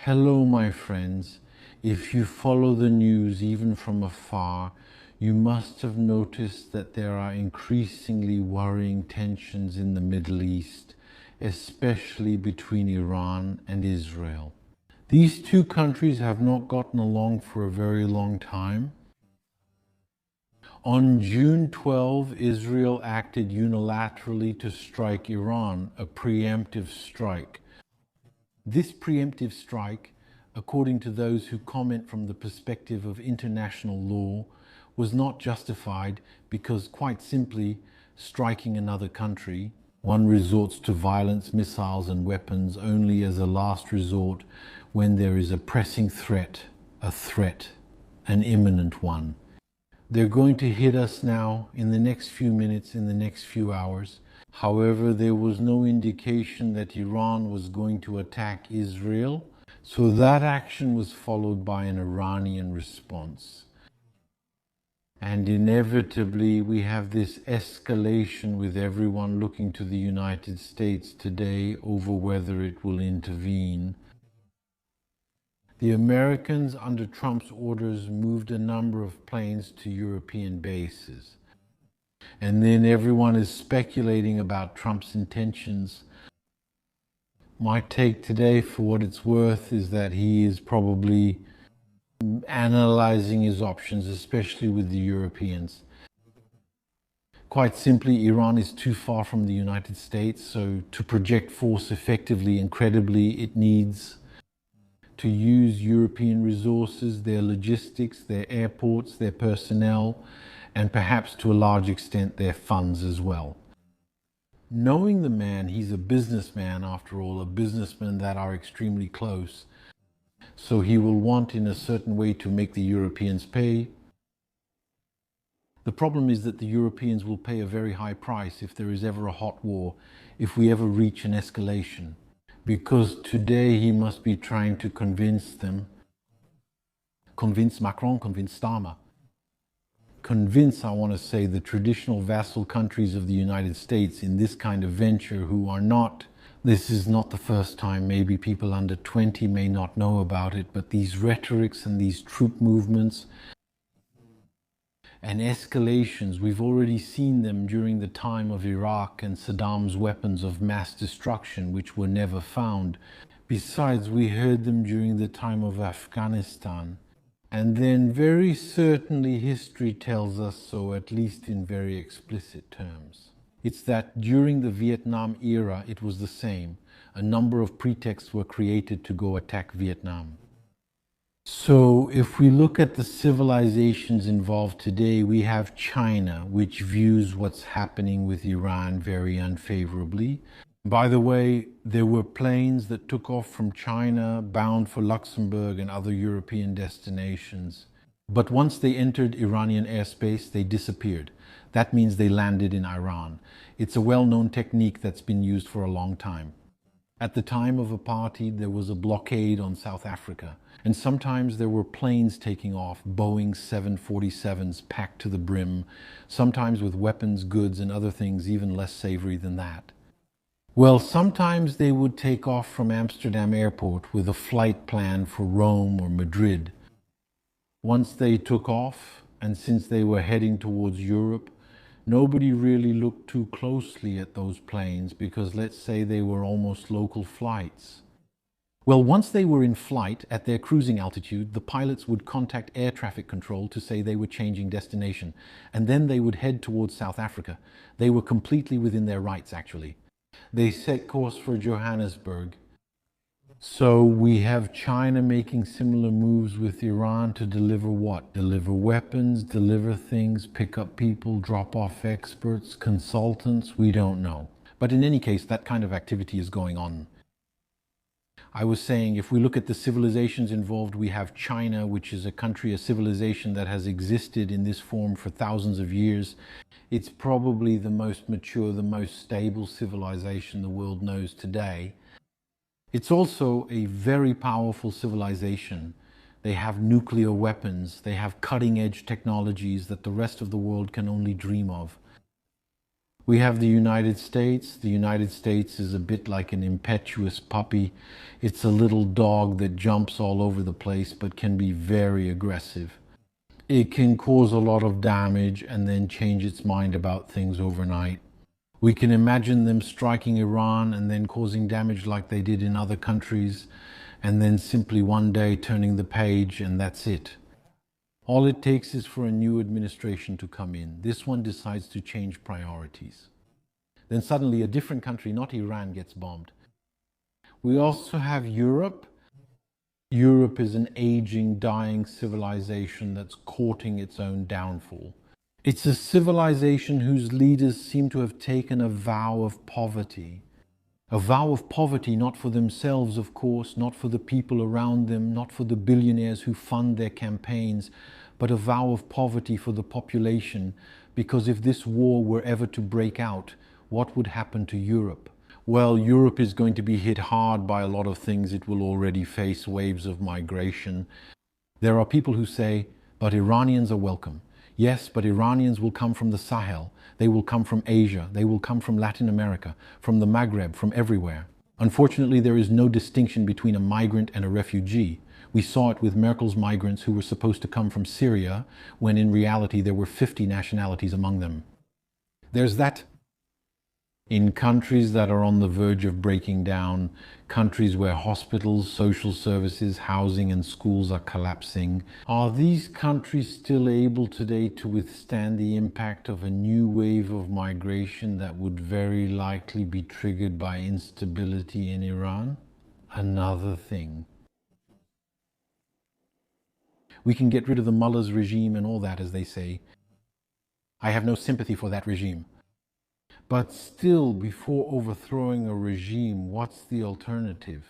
Hello, my friends. If you follow the news even from afar, you must have noticed that there are increasingly worrying tensions in the Middle East, especially between Iran and Israel. These two countries have not gotten along for a very long time. On June 12, Israel acted unilaterally to strike Iran, a preemptive strike. This preemptive strike, according to those who comment from the perspective of international law, was not justified because, quite simply, striking another country, one resorts to violence, missiles and weapons only as a last resort when there is a pressing threat, an imminent one. They're going to hit us now in the next few minutes, in the next few hours. However, there was no indication that Iran was going to attack Israel, so that action was followed by an Iranian response. And inevitably, we have this escalation with everyone looking to the United States today over whether it will intervene. The Americans, under Trump's orders, moved a number of planes to European bases. And then everyone is speculating about Trump's intentions. My take today, for what it's worth, is that he is probably analyzing his options, especially with the Europeans. Quite simply, Iran is too far from the United States, so to project force effectively and credibly, it needs to use European resources, their logistics, their airports, their personnel, and perhaps to a large extent their funds as well. Knowing the man, he's a businessman after all, a businessman that are extremely close, so he will want in a certain way to make the Europeans pay. The problem is that the Europeans will pay a very high price if there is ever a hot war, if we ever reach an escalation. Because today he must be trying to convince them, convince Macron, convince Starmer, convince, I want to say, the traditional vassal countries of the United States in this kind of venture who are not, this is not the first time, maybe people under 20 may not know about it, but these rhetorics and these troop movements and escalations, we've already seen them during the time of Iraq and Saddam's weapons of mass destruction, which were never found. Besides, we heard them during the time of Afghanistan. And then very certainly history tells us so, at least in very explicit terms. It's that during the Vietnam era, it was the same. A number of pretexts were created to go attack Vietnam. So if we look at the civilizations involved today, we have China, which views what's happening with Iran very unfavorably. By the way, there were planes that took off from China bound for Luxembourg and other European destinations. But once they entered Iranian airspace, they disappeared. That means they landed in Iran. It's a well-known technique that's been used for a long time. At the time of apartheid, there was a blockade on South Africa. And sometimes there were planes taking off, Boeing 747s packed to the brim, sometimes with weapons, goods, and other things even less savory than that. Well, sometimes they would take off from Amsterdam airport with a flight plan for Rome or Madrid. Once they took off, and since they were heading towards Europe, nobody really looked too closely at those planes because, let's say, they were almost local flights. Well, once they were in flight at their cruising altitude, the pilots would contact air traffic control to say they were changing destination, and then they would head towards South Africa. They were completely within their rights, actually. They set course for Johannesburg. So we have China making similar moves with Iran to deliver what? Deliver weapons, deliver things, pick up people, drop off experts, consultants, we don't know. But in any case, that kind of activity is going on. I was saying, if we look at the civilizations involved, we have China, which is a country, a civilization that has existed in this form for thousands of years. It's probably the most mature, the most stable civilization the world knows today. It's also a very powerful civilization. They have nuclear weapons. They have cutting-edge technologies that the rest of the world can only dream of. We have the United States. The United States is a bit like an impetuous puppy. It's a little dog that jumps all over the place but can be very aggressive. It can cause a lot of damage and then change its mind about things overnight. We can imagine them striking Iran and then causing damage like they did in other countries, and then simply one day turning the page and that's it. All it takes is for a new administration to come in. This one decides to change priorities. Then suddenly a different country, not Iran, gets bombed. We also have Europe. Europe is an aging, dying civilization that's courting its own downfall. It's a civilization whose leaders seem to have taken a vow of poverty. A vow of poverty, not for themselves, of course, not for the people around them, not for the billionaires who fund their campaigns, but a vow of poverty for the population, because if this war were ever to break out, what would happen to Europe? Well, Europe is going to be hit hard by a lot of things. It will already face waves of migration. There are people who say, but Iranians are welcome. Yes, but Iranians will come from the Sahel. They will come from Asia. They will come from Latin America, from the Maghreb, from everywhere. Unfortunately, there is no distinction between a migrant and a refugee. We saw it with Merkel's migrants who were supposed to come from Syria, when in reality there were 50 nationalities among them. There's that. In countries that are on the verge of breaking down, countries where hospitals, social services, housing and schools are collapsing, are these countries still able today to withstand the impact of a new wave of migration that would very likely be triggered by instability in Iran? Another thing. We can get rid of the mullahs regime and all that, as they say. I have no sympathy for that regime. But still, before overthrowing a regime, what's the alternative?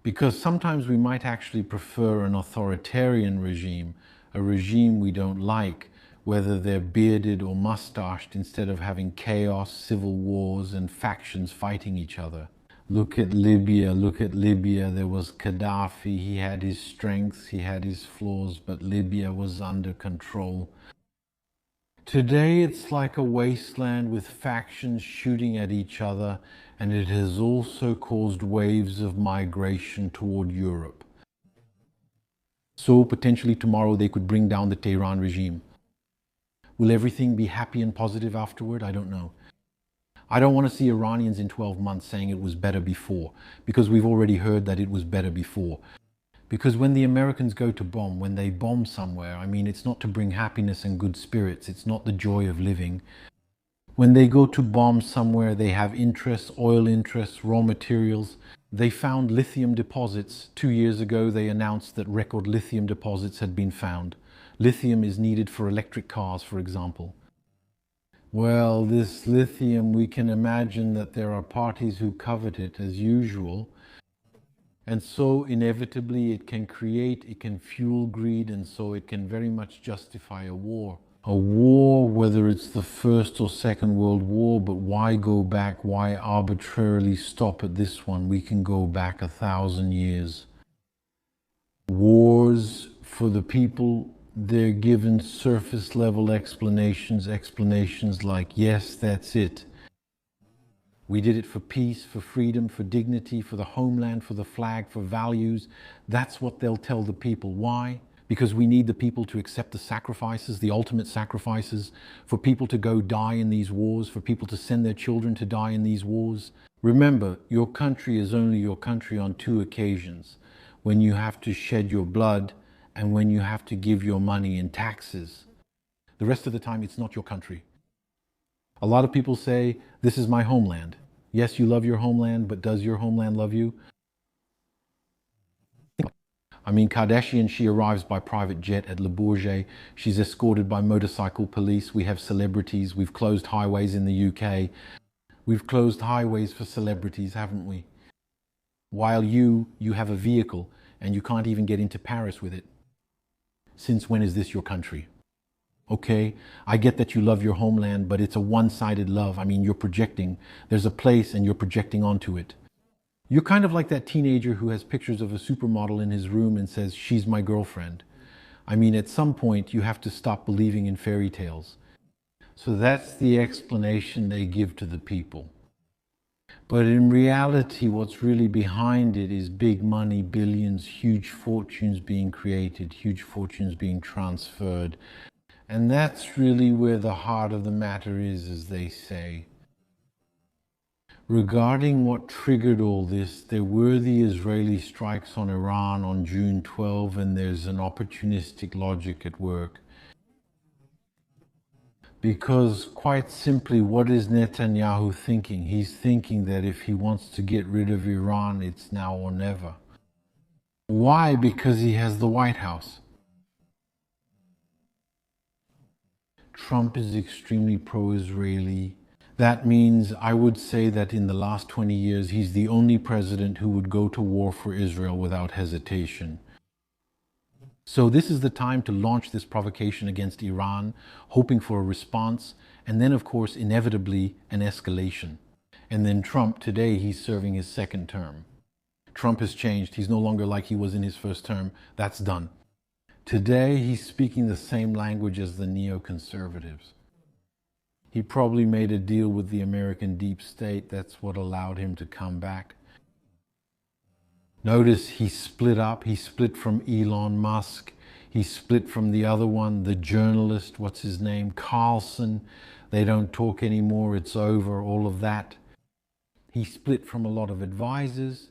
Because sometimes we might actually prefer an authoritarian regime, a regime we don't like, whether they're bearded or mustached, instead of having chaos, civil wars, and factions fighting each other. Look at Libya, look at Libya. There was Gaddafi, he had his strengths, he had his flaws, but Libya was under control. Today it's like a wasteland with factions shooting at each other, and it has also caused waves of migration toward Europe. So potentially tomorrow they could bring down the Tehran regime. Will everything be happy and positive afterward? I don't know. I don't want to see Iranians in 12 months saying it was better before, because we've already heard that it was better before. Because when the Americans go to bomb, when they bomb somewhere, I mean, it's not to bring happiness and good spirits. It's not the joy of living. When they go to bomb somewhere, they have interests, oil interests, raw materials. They found lithium deposits. 2 years ago, they announced that record lithium deposits had been found. Lithium is needed for electric cars, for example. Well, this lithium, we can imagine that there are parties who covet it as usual. And so inevitably it can fuel greed, and so it can very much justify a war. A war, whether it's the First or Second World War, but why go back? Why arbitrarily stop at this one? We can go back 1,000 years. Wars for the people, they're given surface level explanations like, yes, that's it. We did it for peace, for freedom, for dignity, for the homeland, for the flag, for values. That's what they'll tell the people. Why? Because we need the people to accept the sacrifices, the ultimate sacrifices, for people to go die in these wars, for people to send their children to die in these wars. Remember, your country is only your country on 2 occasions: when you have to shed your blood and when you have to give your money in taxes. The rest of the time, it's not your country. A lot of people say, this is my homeland. Yes, you love your homeland, but does your homeland love you? I mean, Kardashian, she arrives by private jet at Le Bourget. She's escorted by motorcycle police. We have celebrities. We've closed highways in the UK. We've closed highways for celebrities, haven't we? While you have a vehicle and you can't even get into Paris with it. Since when is this your country? Okay, I get that you love your homeland, but it's a one-sided love. I mean, you're projecting. There's a place and you're projecting onto it. You're kind of like that teenager who has pictures of a supermodel in his room and says, she's my girlfriend. I mean, at some point, you have to stop believing in fairy tales. So that's the explanation they give to the people. But in reality, what's really behind it is big money, billions, huge fortunes being created, huge fortunes being transferred. And that's really where the heart of the matter is, as they say. Regarding what triggered all this, there were the Israeli strikes on Iran on June 12, and there's an opportunistic logic at work. Because quite simply, what is Netanyahu thinking? He's thinking that if he wants to get rid of Iran, it's now or never. Why? Because he has the White House. Trump is extremely pro-Israeli. That means I would say that in the last 20 years, he's the only president who would go to war for Israel without hesitation. So this is the time to launch this provocation against Iran, hoping for a response, and then, of course, inevitably, an escalation. And then Trump, today, he's serving his second term. Trump has changed. He's no longer like he was in his first term. That's done. Today, he's speaking the same language as the neoconservatives. He probably made a deal with the American deep state. That's what allowed him to come back. Notice he split up. He split from Elon Musk. He split from the other one, the journalist, what's his name, Carlson. They don't talk anymore. It's over, all of that. He split from a lot of advisors.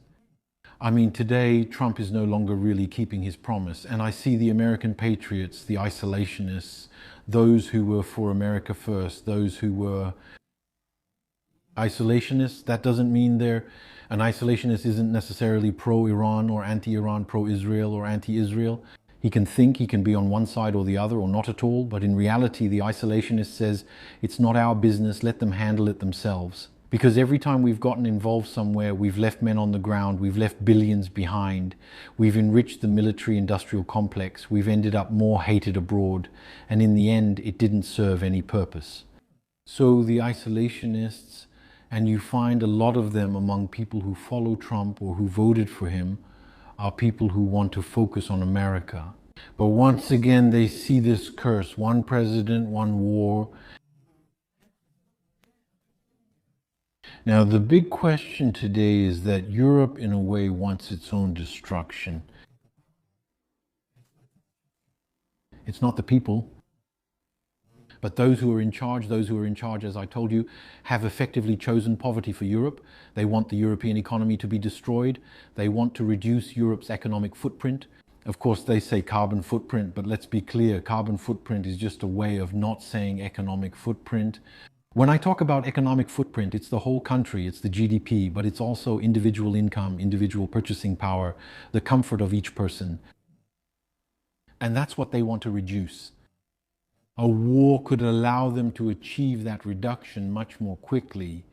I mean, today, Trump is no longer really keeping his promise. And I see the American patriots, the isolationists, those who were for America first, those who were isolationists. That doesn't mean an isolationist isn't necessarily pro-Iran or anti-Iran, pro-Israel or anti-Israel. He can think, he can be on one side or the other or not at all. But in reality, the isolationist says, it's not our business, let them handle it themselves. Because every time we've gotten involved somewhere, we've left men on the ground, we've left billions behind, we've enriched the military-industrial complex, we've ended up more hated abroad, and in the end, it didn't serve any purpose. So the isolationists, and you find a lot of them among people who follow Trump or who voted for him, are people who want to focus on America. But once again, they see this curse, one president, one war. Now, the big question today is that Europe, in a way, wants its own destruction. It's not the people, but those who are in charge, as I told you, have effectively chosen poverty for Europe. They want the European economy to be destroyed. They want to reduce Europe's economic footprint. Of course, they say carbon footprint, but let's be clear, carbon footprint is just a way of not saying economic footprint. When I talk about economic footprint, it's the whole country, it's the GDP, but it's also individual income, individual purchasing power, the comfort of each person. And that's what they want to reduce. A war could allow them to achieve that reduction much more quickly.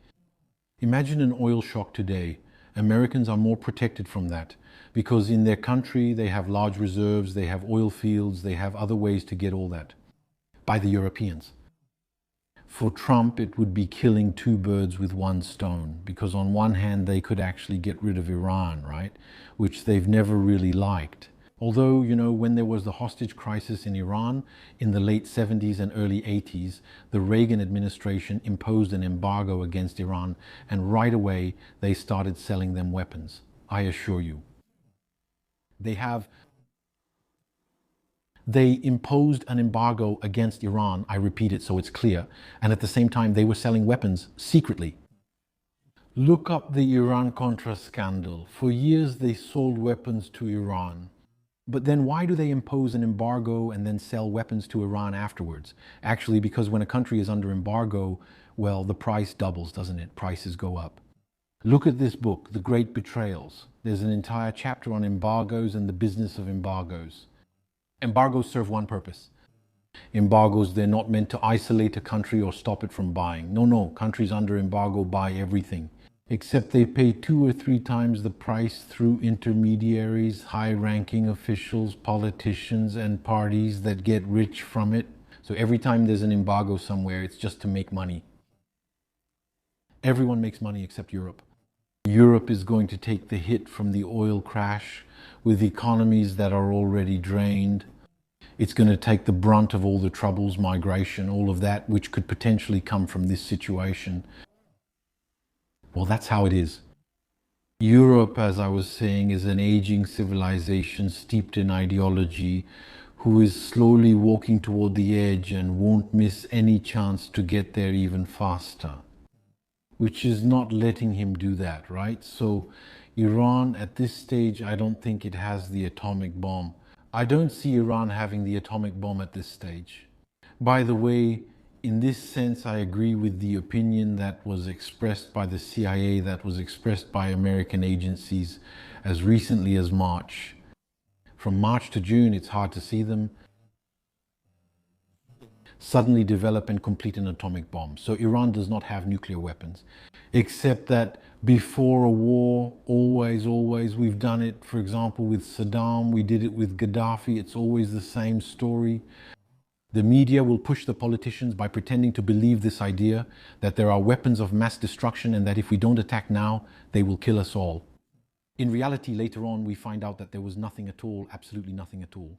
Imagine an oil shock today. Americans are more protected from that because in their country they have large reserves, they have oil fields, they have other ways to get all that by the Europeans. For Trump, it would be killing two birds with one stone, because on one hand, they could actually get rid of Iran, right? Which they've never really liked. Although, you know, when there was the hostage crisis in Iran in the late 70s and early 80s, the Reagan administration imposed an embargo against Iran, and right away, they started selling them weapons, I assure you. They imposed an embargo against Iran, I repeat it so it's clear, and at the same time they were selling weapons secretly. Look up the Iran-Contra scandal. For years they sold weapons to Iran. But then why do they impose an embargo and then sell weapons to Iran afterwards? Actually, because when a country is under embargo, well, the price doubles, doesn't it? Prices go up. Look at this book, The Great Betrayals. There's an entire chapter on embargoes and the business of embargoes. Embargoes serve one purpose. Embargoes, they're not meant to isolate a country or stop it from buying. No, countries under embargo buy everything. Except they pay 2 or 3 times the price through intermediaries, high-ranking officials, politicians, and parties that get rich from it. So every time there's an embargo somewhere, it's just to make money. Everyone makes money except Europe. Europe is going to take the hit from the oil crash with economies that are already drained. It's going to take the brunt of all the troubles, migration, all of that, which could potentially come from this situation. Well, that's how it is. Europe, as I was saying, is an aging civilization steeped in ideology, who is slowly walking toward the edge and won't miss any chance to get there even faster, which is not letting him do that, right? So Iran, at this stage, I don't think it has the atomic bomb. I don't see Iran having the atomic bomb at this stage. By the way, in this sense, I agree with the opinion that was expressed by the CIA, that was expressed by American agencies as recently as March. From March to June, it's hard to see them suddenly develop and complete an atomic bomb. So Iran does not have nuclear weapons, except that before a war, always, we've done it, for example, with Saddam, we did it with Gaddafi, it's always the same story. The media will push the politicians by pretending to believe this idea that there are weapons of mass destruction and that if we don't attack now, they will kill us all. In reality, later on, we find out that there was nothing at all, absolutely nothing at all.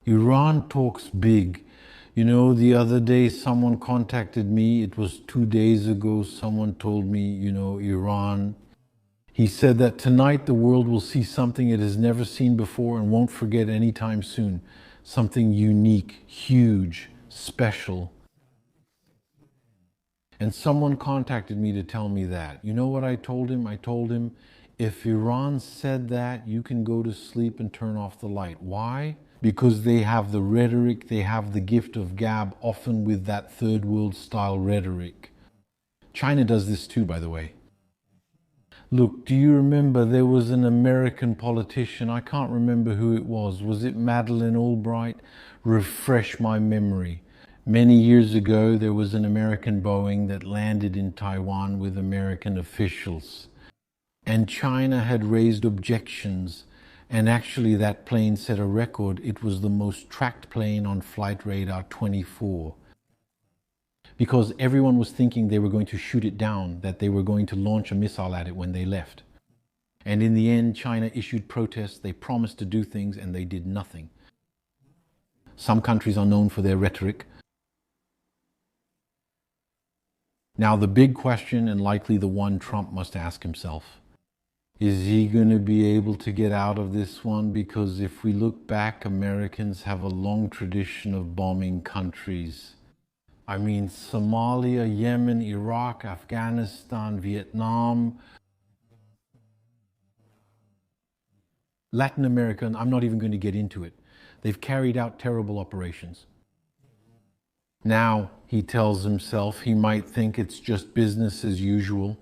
Iran talks big. You know, the other day someone contacted me, it was 2 days ago, someone told me, you know, Iran. He said that tonight the world will see something it has never seen before and won't forget anytime soon. Something unique, huge, special. And someone contacted me to tell me that. You know what I told him? I told him, if Iran said that, you can go to sleep and turn off the light. Why? Because they have the rhetoric, they have the gift of gab, often with that third world style rhetoric. China does this too, by the way. Look, do you remember there was an American politician, I can't remember who it was it Madeleine Albright? Refresh my memory. Many years ago, there was an American Boeing that landed in Taiwan with American officials. And China had raised objections. And actually that plane set a record. It was the most tracked plane on Flight Radar 24. Because everyone was thinking they were going to shoot it down, that they were going to launch a missile at it when they left. And in the end, China issued protests. They promised to do things and they did nothing. Some countries are known for their rhetoric. Now the big question, and likely the one Trump must ask himself, is he going to be able to get out of this one? Because if we look back, Americans have a long tradition of bombing countries. I mean, Somalia, Yemen, Iraq, Afghanistan, Vietnam, Latin America, and I'm not even going to get into it. They've carried out terrible operations. Now, he tells himself, he might think it's just business as usual.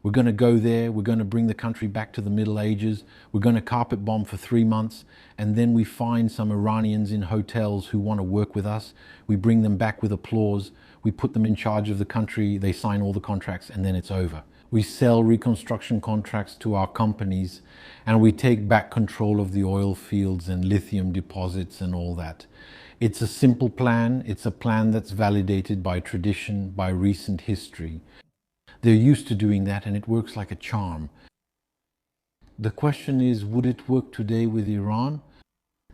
We're going to go there, we're going to bring the country back to the Middle Ages, we're going to carpet bomb for 3 months, and then we find some Iranians in hotels who want to work with us. We bring them back with applause, we put them in charge of the country, they sign all the contracts, and then it's over. We sell reconstruction contracts to our companies, and we take back control of the oil fields and lithium deposits and all that. It's a simple plan, it's a plan that's validated by tradition, by recent history. They're used to doing that and it works like a charm. The question is, would it work today with Iran?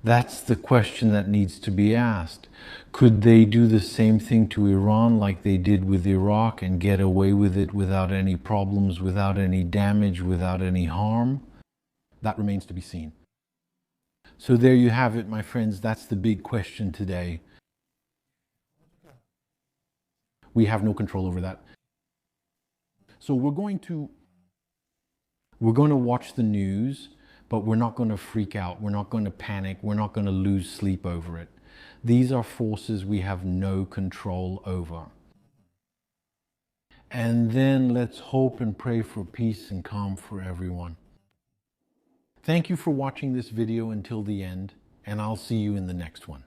That's the question that needs to be asked. Could they do the same thing to Iran like they did with Iraq and get away with it without any problems, without any damage, without any harm? That remains to be seen. So there you have it, my friends. That's the big question today. We have no control over that. So we're going to watch the news, but we're not going to freak out. We're not going to panic. We're not going to lose sleep over it. These are forces we have no control over. And then let's hope and pray for peace and calm for everyone. Thank you for watching this video until the end, and I'll see you in the next one.